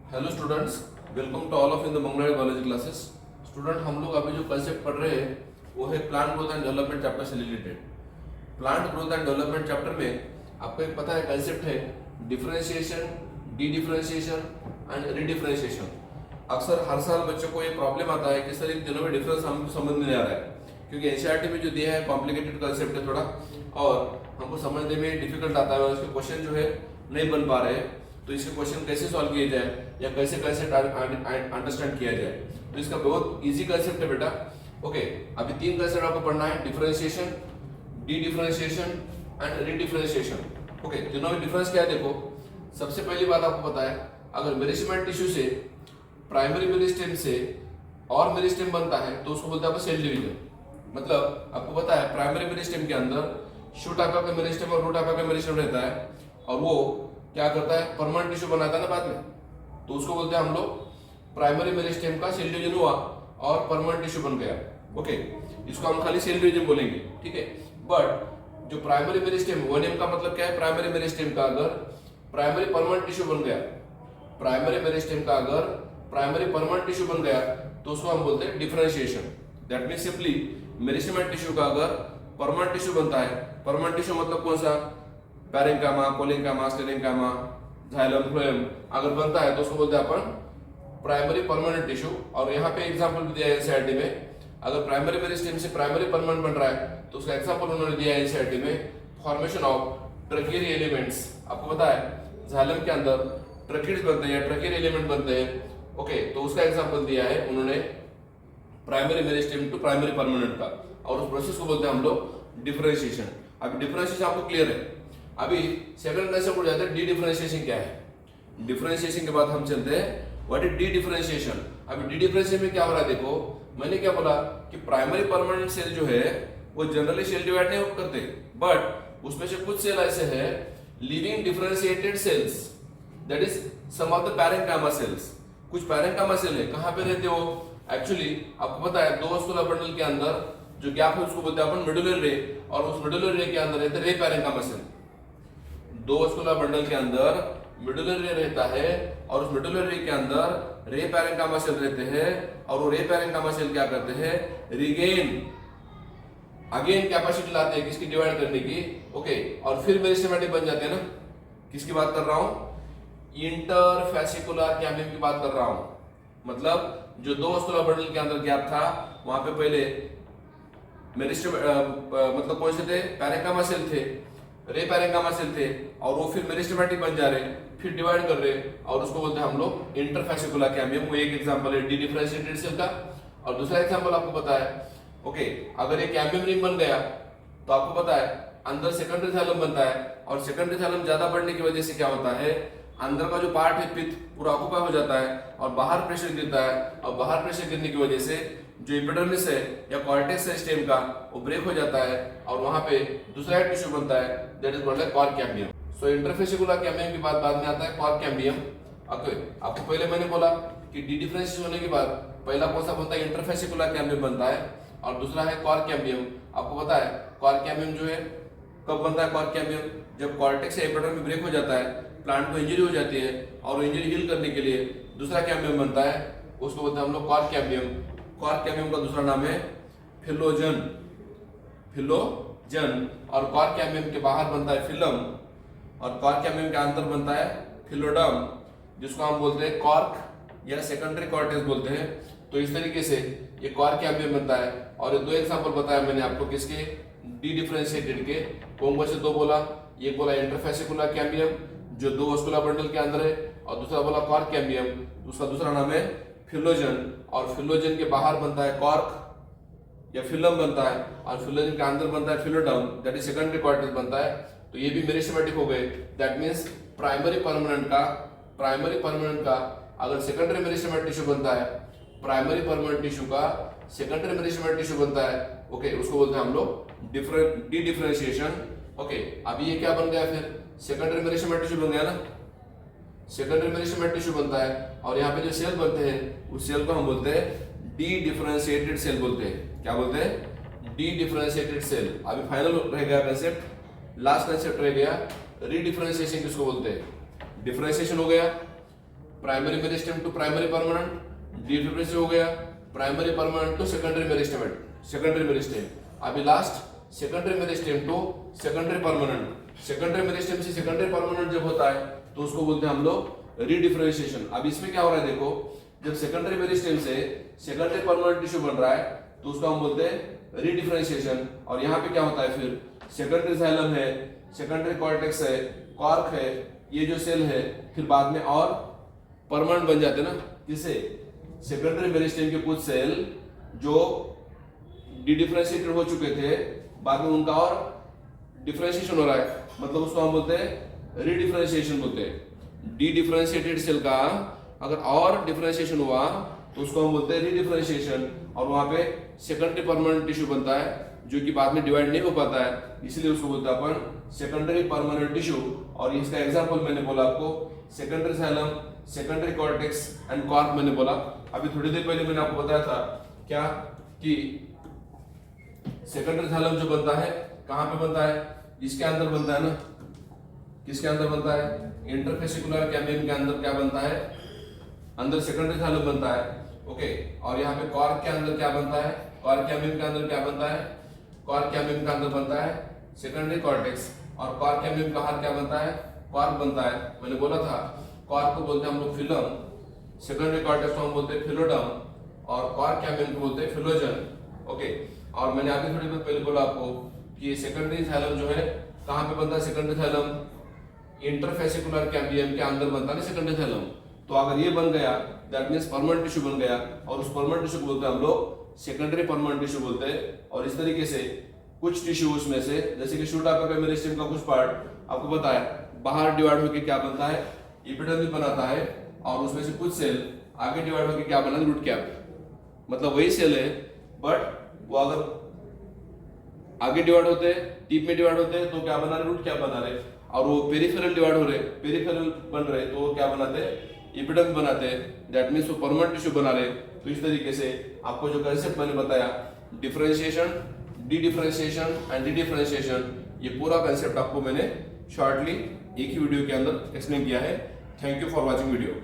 Hello students, welcome to all of in the Mangalwadi biology classes. Students, हम लोग अभी जो कंसेप्ट पढ़ रहे हैं वो है plant growth and development chapter से related. Plant growth and development chapter में आपको एक पता है कंसेप्ट है differentiation, dedifferentiation and redifferentiation. अक्सर हर साल बच्चों को ये प्रॉब्लम आता है कि सर इन तीनों में डिफरेंस हमको समझ में नहीं आ रहा है, क्योंकि एनसीईआरटी में जो दिया है कॉम्प्लिकेटेड कंसेप्ट है थोड़ा, और हमको समझने में डिफिकल्ट आता है, उसके क्वेश्चन जो है नहीं बन पा रहे हैं। तो इसके क्वेश्चन कैसे सॉल्व किए जाए या कैसे कैसे अंडरस्टैंड किया जाए, तो इसका बहुत इजी कंसेप्ट है बेटा। ओके, अभी तीन कंसेप्ट आपको पढ़ना है, differentiation, dedifferentiation and रीडिफरेंशिएशन। Okay, तीनों में डिफरेंस क्या है देखो। सबसे पहली बात आपको पता है, अगर मेरिस्टेमेटिक टिश्यू से प्राइमरी मेरिस्टेम से और मेरिस्टेम बनता है तो उसको बोलते हैं सेल डिवीजन। मतलब आपको पता है प्राइमरी मेरिस्टेम के अंदर शूट टाइप का मेरिस्टेम और रूट टाइप का मेरिस्टेम रहता है, और वो क्या करता है, परमानेंट टिश्यू बनाता है ना बाद में, तो उसको बोलते हैं हम लोग प्राइमरी मेरिस्टेम का सेल डिवीजन हुआ और परमानेंट टिश्यू बन गया। ओके, इसको हम खाली सेल डिवीजन बोलेंगे, ठीक है। बट जो प्राइमरी मेरिस्टेम, वन एम का मतलब क्या है, प्राइमरी मेरिस्टेम का अगर प्राइमरी परमानेंट टिश्यू बन गया, प्राइमरी मेरिस्टेम का अगर प्राइमरी परमानेंट टिश्यू बन गया तो उसको हम बोलते हैं differentiation. That mean simply meristematic tissue का अगर परमानेंट टिश्यू बनता है, परमानेंट टिश्यू मतलब कौन सा, पैरेन्कामा, कोलिन्कामा, स्टेरेन्कामा, जाइलम, फ्लोएम अगर बनता है तो उसको बोलते हैं अपन प्राइमरी परमानेंट टिश्यू। और यहाँ पे एग्जांपल भी दिया है एनसीईआरटी में, अगर प्राइमरी मेरिस्टेम से प्राइमरी परमानेंट बन रहा है तो उसका एग्जांपल उन्होंने दिया है एनसीईआरटी में, फॉर्मेशन ऑफ ट्रकीरी एलिमेंट्स। आपको पता है जाइलम के अंदर ट्रकीड्स बनते हैं या ट्रकीरी एलिमेंट बनते हैं। ओके, तो उसका एग्जांपल दिया है उन्होंने primary meristem to primary permanent का, और उस प्रोसेस को बोलते हैं हम लोग डिफरेंशिएशन। अभी डिफरेंशिएशन आपको क्लियर है। अभी सेकंड कंसेप्ट हो जाता है डी डिफरेंशिएशन क्या है। डिफरेंशिएशन के बाद हम चलते हैं व्हाट इज डी डिफरेंशिएशन। अभी डी डिफरेंशिएशन में क्या हो रहा है देखो, मैंने क्या बोला कि प्राइमरी परमानेंट सेल जो है वो जनरली सेल डिवाइड नहीं करते, बट उसमें से कुछ सेल ऐसे है living differentiated cells, that is some of the parenchyma cells. कुछ पैरेन्कामा सेल है, कहां पे रहते हो, एक्चुअली आपको पता है दो वास्कुलर बंडल के अंदर जो गैप है उसको बोलते हैं अपन मेडुलरी रे, और उस मेडुलरी रे के अंदर रहते रे पैरेन्कामा सेल। दो वास्कुलर बंडल के अंदर मेडुलरी रे रहता है और उस मेडुलरी रे के अंदर रे पैरेन्कामा सेल रहते हैं, और वो रे पैरेन्कामा सेल क्या करते हैं, रिगेन अगेन कैपेसिटी लाते हैं किसकी, डिवाइड करने की। ओके, और फिर मेरिस्टेमेटिक बन जाते हैं ना। किसकी बात कर रहा हूं, इंटरफैसिकुलर कैम्बियम की बात कर रहा हूं। मतलब जो दो वास्कुलर बंडल के अंदर गैप था वहां पे पहले मेरिस्टेम मतलब कौन से थे, पैरेन्कामा सेल थे, रे पैरेन्कामा सेल थे, और वो फिर मेरिस्टेमेटिक बन जा रहे, फिर डिवाइड कर रहे, और उसको बोलते हैं हम लोग इंटरफैसिकुलर कैम्बियम। वो एक एग्जांपल है डी डिफरेंशिएटेड सेल का। और दूसरा एग्जांपल आपको पता है, ओके, अगर ये कैम्बियम रिंग बन गया तो आपको पता है अंदर सेकेंडरी थाइलम बनता है, और सेकेंडरी थाइलम ज्यादा बढ़ने की वजह से क्या होता है, अंदर का जो पार्ट है पित्त पूरा ऑक्यूपाई हो जाता है और बाहर प्रेशर गिरता है, और बाहर प्रेशर गिरने की वजह से जो एपिडर्मिस है या कॉर्टेक्स है स्टेम का वो ब्रेक हो जाता है, और वहां पे दूसरा टिश्यू बनता है, that is called cork cambium. So interfascicular cambium की बात बाद में आता है कॉर्क कैम्बियम। ओके, आपको पहले मैंने बोला कि डी डिफरेंशिएशन होने के बाद पहला कौन सा बनता है, इंटरफेसिकुलर कैम्बियम बनता है, और दूसरा है कॉर्क कैम्बियम। आपको पता है कॉर्क कैम्बियम जो है कब बनता है, कॉर्क कैम्बियम जब कॉर्टेक्स या एपिडर्मिस ब्रेक हो जाता है, प्लांट को इंजरी हो जाती है, और इंजरी हील करने के लिए दूसरा कैम्बियम बनता है, उसको बोलते हैं हम लोग कॉर्क कैम्बियम। कॉर्क कैम्बियम का दूसरा नाम है फिलोजन, फिलोजन। और कॉर्क कैम्बियम के बाहर बनता है फिलम, और कॉर्क कैम्बियम के अंदर बनता है फिलोडम, जिसको हम बोलते हैं कॉर्क या सेकेंडरी कॉर्टेक्स बोलते हैं। तो इस तरीके से ये कॉर्क कैम्बियम बनता है। और ये दो एग्जांपल बताया मैंने आपको किसके, डी डिफरेंशिएटेड के। कौन से दो बोला, एक बोला इंटरफेसिकुलर कैम्बियम जो दो वास्कुलर बंडल के अंदर है, और दूसरा बोला कॉर्क कैम्बियम, उसका दूसरा नाम है फिलोजन। और फिलोजन के बाहर बनता है कॉर्क या फिलम बनता है, और फिलोजन के अंदर बनता है फिलोडम, दैट इज सेकेंडरी कॉर्टेक्स बनता है। तो ये भी मेरिस्टेमेटिक हो गए। दैट मींस प्राइमरी परमानेंट का अगर सेकेंडरी मेरिस्टेमेटिक टिश्यू बनता है, प्राइमरी परमानेंट टिश्यू का सेकेंडरी मेरिस्टेमेटिक टिश्यू बनता है, ओके, उसको बोलते हैं हम लोग डी डिफरेंशिएशन। ओके, अभी ये क्या बन गया, फिर सेकेंडरी मेरिस्टेमेटिक टिश्यू बन गया ना, सेकेंडरी मेरिस्टेमेटिक टिश्यू बनता है, और यहाँ पे जो सेल बनते हैं उस सेल को हम बोलते हैं डी डिफरेंशिएटेड सेल बोलते हैं। क्या बोलते हैं, डी डिफरेंशिएटेड सेल। अभी फाइनल रह गया कंसेप्ट, लास्ट कंसेप्ट रह गया रीडिफरेंशिएशन किसको बोलते हैं। डिफरेंशिएशन हो गया, primary meristem to primary permanent, dedifferentiation हो गया, primary permanent to secondary meristem. अभी last secondary meristem to secondary permanent. Secondary meristem से सेकेंडरी परमानेंट जब होता है तो उसको बोलते हैं हम लोग रीडिफरेंशिएशन। अब इसमें क्या हो रहा है देखो, जब सेकेंडरी मेरिस्टेम से सेकेंडरी परमानेंट टिश्यू बन रहा है तो उसको हम बोलते हैं रीडिफरेंशिएशन। और यहाँ पे क्या होता है फिर सेकेंडरी जाइलम है, सेकेंडरी कॉर्टेक्स है, कॉर्क है, ये जो सेल है फिर बाद में और परमानेंट बन जाते हैं ना। जिससे सेकेंडरी मेरिस्टेम के कुछ सेल जो डिफरेंशिएटेड हो चुके थे बाद में उनका और डिफरेंशिएशन हो रहा है, मतलब उसको हम बोलते हैं रीडिफरेंशिएशन बोलते हैं। डी डिफरेंशिएटेड सेल का अगर और डिफरेंशिएशन हुआ तो उसको हम बोलते हैं रीडिफरेंशिएशन, और वहां पे सेकेंडरी परमानेंट टिश्यू बनता है जो कि बाद में डिवाइड नहीं हो पाता है, इसलिए उसको बोलते हैं अपन सेकेंडरी परमानेंट टिश्यू। और इसका एग्जांपल मैंने बोला आपको secondary xylem, secondary cortex and cork मैंने बोला। अभी थोड़ी देर पहले मैंने आपको बताया था क्या कि सेकेंडरी जाइलम जो बनता है कहां पे बनता है, इसके अंदर बनता है ना। किसके अंदर बनता है, इंटरफेसिकुलर कैम्बियम के अंदर क्या बनता है, अंदर सेकेंडरी जाइलम बनता है। ओके, और यहाँ पे कॉर्क के अंदर क्या बनता है, कॉर्क कैम्बियम के अंदर क्या बनता है, कॉर्क कैम्बियम के अंदर बनता है सेकेंडरी कॉर्टेक्स, और कॉर्क कैम्बियम का हाथ क्या बनता है, कॉर्क बनता है। मैंने बोला था कॉर्क को बोलते हैं हम लोग फिलम, सेकेंडरी कॉर्टेक्स को हम बोलते हैं फिलोडम, और कॉर्क कैम्बियम को बोलते हैं फिलोजन। ओके, और मैंने आगे थोड़ी देर पहले बोला आपको कि सेकेंडरी जाइलम जो है कहाँ पे बनता है, सेकेंडरी जाइलम इंटरफेसिकुलर कैम्बियम के अंदर बनता है सेकेंडरी जाइलम। तो अगर ये बन गया दैट मींस परमानेंट टिश्यू बन गया, और उस परमानेंट टिश्यू को बोलते हैं हम लोग सेकेंडरी परमानेंट टिश्यू बोलते हैं। और इस तरीके से कुछ टिश्यू उसमें से जैसे कि शूट आपका मेरिस्टेम का कुछ पार्ट आपको पता है बाहर डिवाइड होकर क्या बनता है, एपिडर्मिस बनाता है, और उसमें से कुछ सेल आगे डिवाइड होकर क्या बना, रूट कैप। मतलब वही सेल है बट वो अगर आगे डिवाइड होते हैं, टिप में डिवाइड होते हैं तो क्या बना रहे, रूट कैप बना रहे, और वो पेरिफेरल डिवाइड हो रहे, पेरिफेरल बन रहे तो वो क्या बनाते हैं, एपिडर्मिस बनाते हैं। दैट मींस वो परमानेंट टिश्यू बना रहे। तो इस तरीके से आपको जो कंसेप्ट मैंने बताया differentiation, dedifferentiation and D differentiation, ये पूरा कंसेप्ट आपको मैंने शॉर्टली एक ही वीडियो के अंदर एक्सप्लेन किया है। Thank you for watching video.